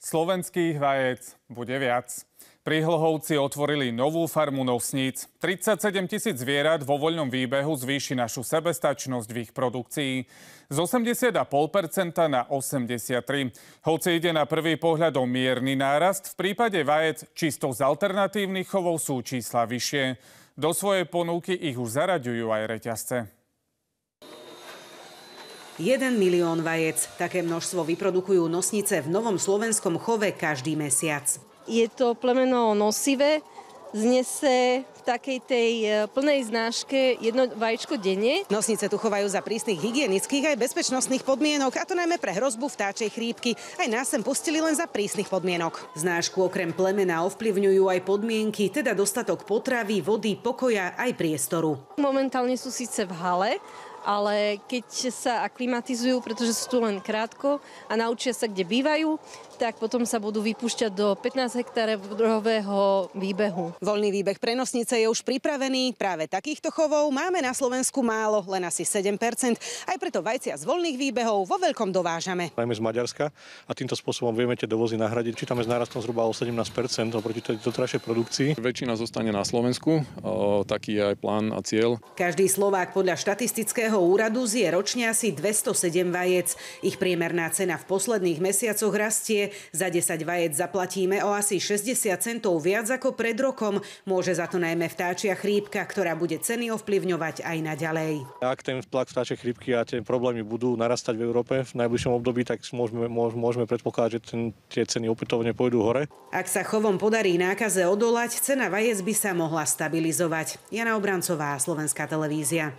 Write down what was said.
Slovenských vajec bude viac. Prihlohovci otvorili novú farmu nosníc. 37 000 zvierat vo voľnom výbehu zvýši našu sebestačnosť v ich produkcii z 80,5% na 83%. Hoci ide na prvý pohľad o mierny nárast, v prípade vajec čisto z alternatívnych chovov sú čísla vyššie. Do svojej ponuky ich už zaraďujú aj reťazce. 1 milión vajec. Také množstvo vyprodukujú nosnice v novom slovenskom chove každý mesiac. Je to plemeno nosivé, znese v takej tej plnej znáške jedno vajíčko denne. Nosnice tu chovajú za prísnych hygienických aj bezpečnostných podmienok, a to najmä pre hrozbu vtáčej chrípky. Aj nás sem pustili len za prísnych podmienok. Znášku okrem plemena ovplyvňujú aj podmienky, teda dostatok potravy, vody, pokoja aj priestoru. Momentálne sú síce v hale, ale keď sa aklimatizujú, pretože sú tu len krátko a naučia sa, kde bývajú, tak potom sa budú vypúšťať do 15 hektárového výbehu. Voľný výbeh pre nosnice je už pripravený. Práve takýchto chovov máme na Slovensku málo, len asi 7%. Aj preto vajcia z voľných výbehov vo veľkom dovážame. Najmä z Maďarska a týmto spôsobom vieme tie dovozy nahradiť. Čítame s nárastom zhruba o 17% oproti tej doterajšej produkcii. Väčšina zostane na Slovensku, taký je aj plán a cieľ. Každý Slovák podľa štatistického úradu zje ročne asi 207 vajec. Ich priemerná cena v posledných mesiacoch rastie. Za 10 vajec zaplatíme o asi 60 centov viac ako pred rokom. Môže za to najmä vtáčia chrípka, ktorá bude ceny ovplyvňovať aj naďalej. Ak ten tlak vtáčej chrípky a tie problémy budú narastať v Európe v najbližšom období, tak môžeme predpokladať, že tie ceny opätovne pôjdu hore. Ak sa chovom podarí nákaze odolať, cena vajec by sa mohla stabilizovať. Jana Obrancová, Slovenská televízia.